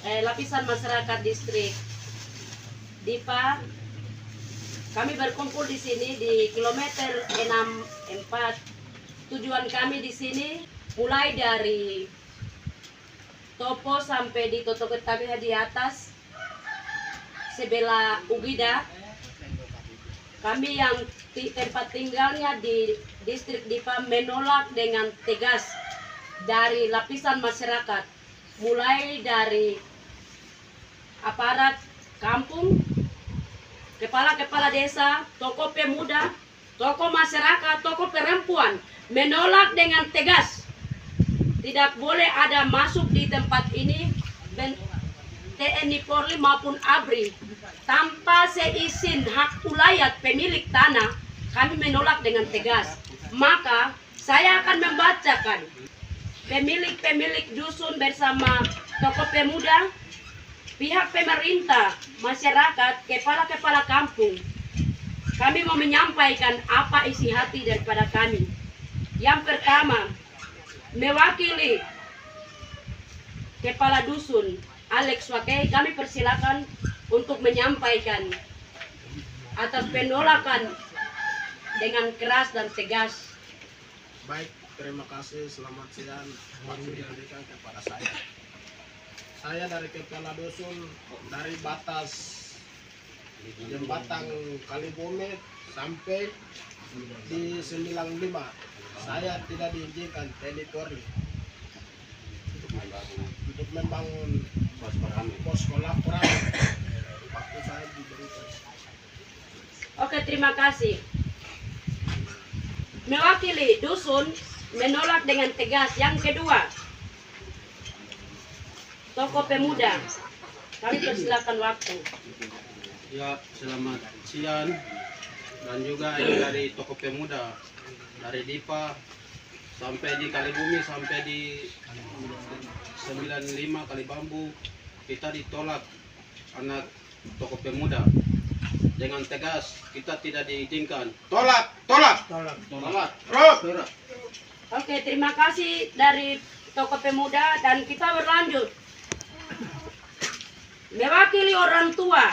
lapisan masyarakat distrik Dipa. Kami berkumpul di sini di kilometer 64. Tujuan kami di sini mulai dari Topo sampai di Toto Ketamiha di atas sebelah Ugida. Kami yang tempat tinggalnya di distrik Dipa menolak dengan tegas dari lapisan masyarakat, mulai dari aparat kampung, kepala-kepala desa, tokoh pemuda, tokoh masyarakat, tokoh perempuan menolak dengan tegas. Tidak boleh ada masuk di tempat ini TNI Polri maupun ABRI tanpa seizin hak ulayat pemilik tanah. Kami menolak dengan tegas. Maka saya akan membacakan pemilik-pemilik dusun bersama tokoh pemuda, pihak pemerintah, masyarakat, kepala-kepala kampung. Kami mau menyampaikan apa isi hati daripada kami. Yang pertama, mewakili kepala dusun Alex Wake, kami persilakan untuk menyampaikan atas penolakan dengan keras dan tegas. Baik, terima kasih. Selamat siang. Waktu diberikan kepada saya. Saya dari kepala dusun dari batas jembatan Kalibumi sampai di 95. Saya tidak diizinkan TNI Polri untuk membangun pos laporan. Waktu saya diberikan. Oke, terima kasih. Mewakili dusun menolak dengan tegas. Yang kedua, tokoh pemuda, kami persilakan waktu. Ya, selamat siang. Dan juga ini dari tokoh pemuda dari Dipa sampai di Kalibumi sampai di 95 Kalibambu, kita ditolak anak tokoh pemuda dengan tegas. Kita tidak diizinkan. Tolak. Oke, terima kasih dari tokoh pemuda dan kita berlanjut. Mewakili orang tua,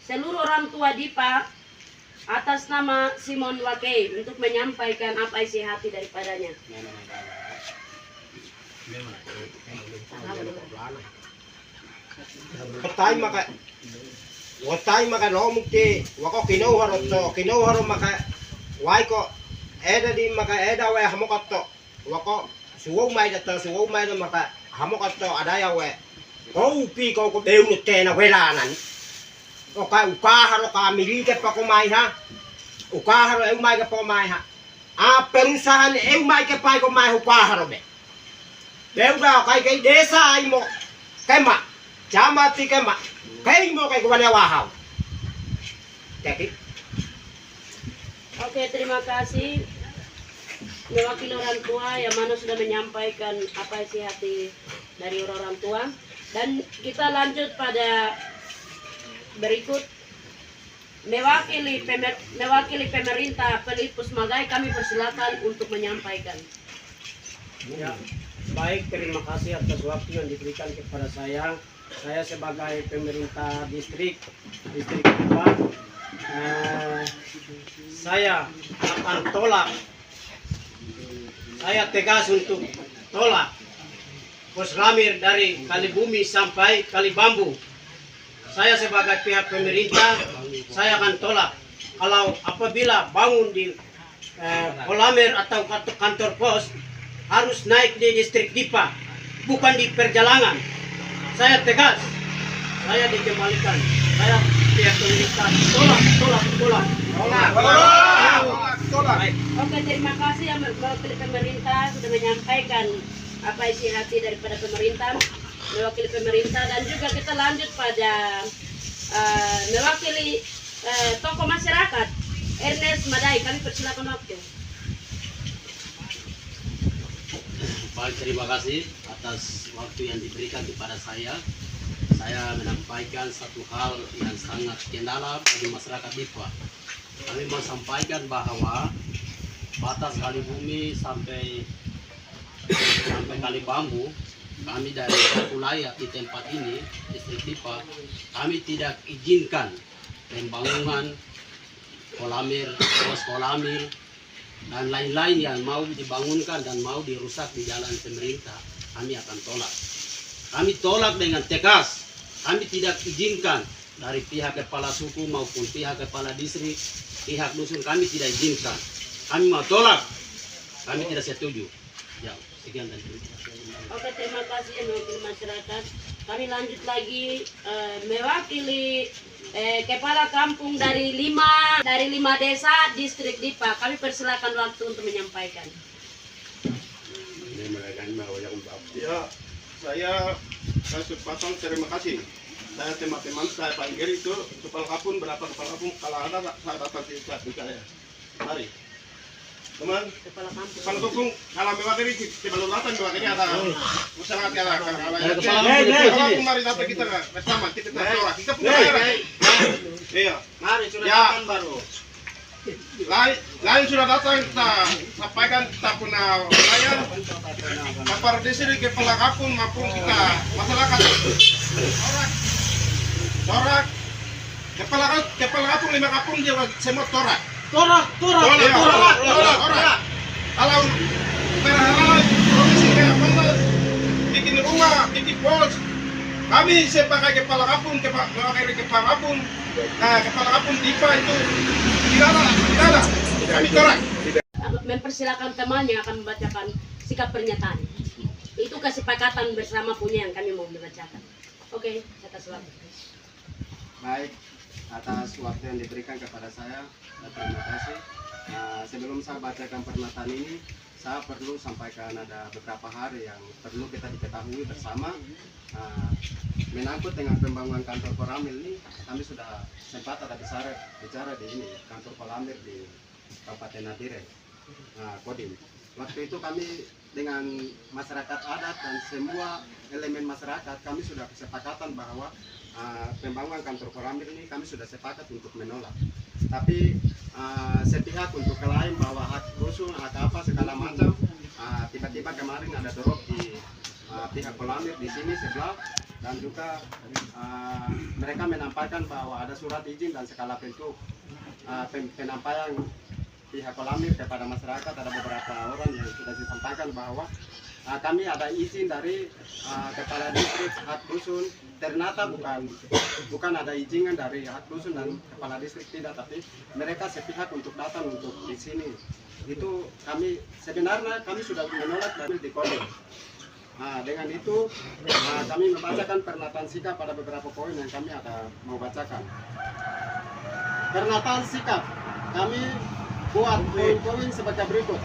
seluruh orang tua Dipa atas nama Simon Wake untuk menyampaikan apa isi hati daripadanya. Watai maka nomukti wako kinoharo maka waiko eda di maka eda we hamokato wako suwo mai da maka hamokato adaya we kau pi kau ko deu no tena welanan o ka ukaharo ka milike pa ko mai ha ukaharo eu mai ka pa mai ha a perusahaan eu mai ka pa ko mai ukaharo be deu da kai desa ai mo kema jamati kema kai mo kai ko bana wahau jadi. Oke, terima kasih. Mewakili orang tua yang mana sudah menyampaikan apa isi hati dari orang tua. Dan kita lanjut pada berikut. Mewakili pemerintah Pelipus Magai, kami persilakan untuk menyampaikan. Ya, baik, terima kasih atas waktu yang diberikan kepada saya. Saya sebagai pemerintah distrik Dipa, saya akan tolak. Saya tegas untuk tolak pos lamir dari Kalibumi sampai Kalibambu. Saya sebagai pihak pemerintah, saya akan tolak. Kalau apabila bangun di Polamir atau kantor pos, harus naik di distrik Dipa, bukan di perjalanan. Saya tegas, saya dikembalikan. Saya pihak pemerintah tolak. Oke, terima kasih yang mewakili pemerintah sudah menyampaikan apa isi hati daripada pemerintah, mewakili pemerintah. Dan juga kita lanjut pada mewakili tokoh masyarakat Ernest Madai, kami persilakan waktu. Baik, terima kasih atas waktu yang diberikan kepada saya. Saya menyampaikan satu hal yang sangat kendala bagi masyarakat Dipa. Kami mau sampaikan bahwa batas Kalibumi sampai Kalibambu kami dari wilayah di tempat ini, distrik Dipa, kami tidak izinkan pembangunan kolamir, pos kolamir, dan lain-lain yang mau dibangunkan dan mau dirusak di jalan pemerintah, kami akan tolak. Kami tolak dengan tegas. Kami tidak izinkan dari pihak kepala suku maupun pihak kepala distrik, pihak dusun, kami tidak izinkan. Kami mau tolak. Kami tidak setuju. Ya, sekian dan terima kasih. Oke, terima kasih mewakili masyarakat. Kami lanjut lagi mewakili kepala kampung dari lima desa distrik Dipa. Kami persilakan waktu untuk menyampaikan. Ya, saya Pasang terima kasih. Saya teman-teman saya panggil itu kepala kampung, berapa kepala kampung, kalau ada saya datang di saya. Mari. Teman, Kepala kampung. kepala kampung, kalau mewakili di Balon Selatan mewakili ada usaha ada Kepala kampung mari datang kita bersama kita berdoa. Kita punya daerah. Iya. Mari sudah Ya. datang baru. Lain sudah datang kita sampaikan kita punya wilayah kepala distrik, kepala kampung maupun kita masyarakat. Torak. Kepala kampung 5 kampung dia semua torak. Torak. Kalau berhalal provinsi kayak mana bikin rumah, bikin pos. Kami sebagai kepala kampung, kepala kampung, kepala kampung Dipa itu tidak ada. Kami torak. Mempersilakan teman yang akan membacakan sikap pernyataan. Itu kesepakatan bersama punya yang kami mau membacakan. Oke, saya kasih waktu. Baik, atas waktu yang diberikan kepada saya, terima kasih. Sebelum saya bacakan pernyataan ini, saya perlu sampaikan ada beberapa hal yang perlu kita diketahui bersama. Menyangkut dengan pembangunan kantor Koramil ini, kami sudah sempat ada bicara di ini, kantor Koramil di Kabupaten Nabire, Kodim. Waktu itu kami dengan masyarakat adat dan semua elemen masyarakat, kami sudah kesepakatan bahwa pembangunan kantor Koramil ini kami sudah sepakat untuk menolak. Tapi sepihak untuk klaim bahwa hak dusun, hak apa segala macam, tiba-tiba kemarin ada drop di pihak Koramil di sini sebelah, dan juga mereka menampakkan bahwa ada surat izin dan segala bentuk penyampaian pihak Koramil kepada masyarakat. Ada beberapa orang yang sudah disampaikan bahwa kami ada izin dari kepala distrik hak dusun. Ternyata bukan ada izin dari hak dusun dan kepala distrik, tidak, tapi mereka sepihak untuk datang untuk di sini. Itu kami sebenarnya kami sudah menolak dari di Kodim. Dengan itu kami membacakan pernyataan sikap pada beberapa poin yang kami ada mau bacakan. Pernyataan sikap kami buat poin-poin sebagai berikut.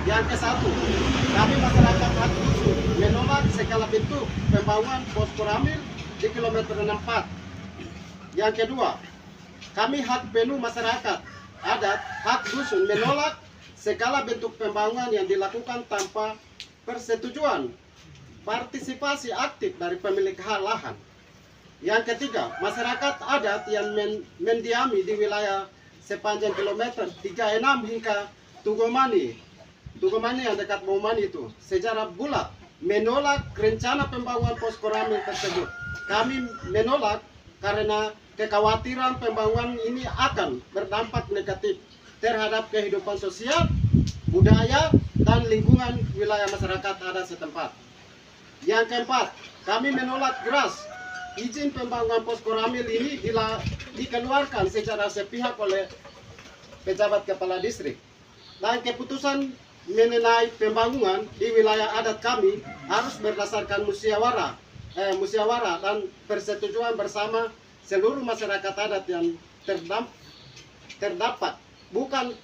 Yang ke-1, kami masyarakat hak dusun menolak segala bentuk pembangunan pos Koramil di kilometer 64. Yang kedua, kami hak penuh masyarakat adat hak dusun menolak segala bentuk pembangunan yang dilakukan tanpa persetujuan partisipasi aktif dari pemilik lahan. Yang ketiga, masyarakat adat yang mendiami di wilayah sepanjang kilometer 36 hingga Tugomani yang dekat Bomani itu secara bulat menolak rencana pembangunan pos Koramil tersebut. Kami menolak karena kekhawatiran pembangunan ini akan berdampak negatif terhadap kehidupan sosial, budaya, dan lingkungan wilayah masyarakat adat setempat. Yang keempat, kami menolak keras izin pembangunan pos Koramil ini dikeluarkan secara sepihak oleh pejabat kepala distrik. Dan keputusan mengenai pembangunan di wilayah adat kami harus berdasarkan musyawarah dan persetujuan bersama seluruh masyarakat adat yang terdapat, bukan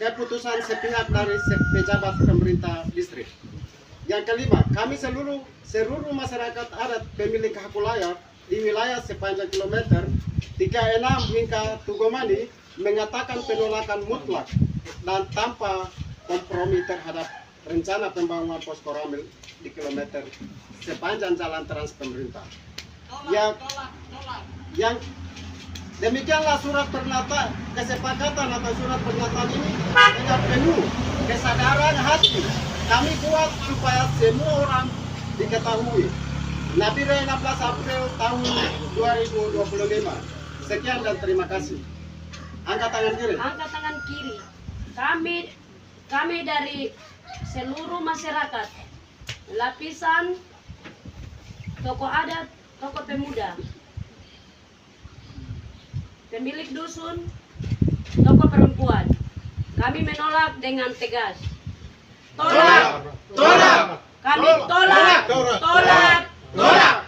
keputusan sepihak dari pejabat pemerintah distrik. Yang kelima, kami seluruh masyarakat adat pemilik hak wilayah di wilayah sepanjang kilometer 36 hingga Tugomani mengatakan penolakan mutlak dan tanpa kompromi terhadap rencana pembangunan pos Koramil di kilometer sepanjang jalan trans pemerintah. Yang demikianlah surat pernyataan kesepakatan atau surat pernyataan ini dengan penuh kesadaran hati kami buat supaya semua orang diketahui. Nabire 16 April tahun 2025. Sekian dan terima kasih. Angkat tangan kiri. Angkat tangan kiri. Kami dari seluruh masyarakat, lapisan tokoh adat, tokoh pemuda, pemilik dusun, tokoh perempuan. Kami menolak dengan tegas. Tolak! Tolak! Kami tolak! Tolak! Tolak! Tolak!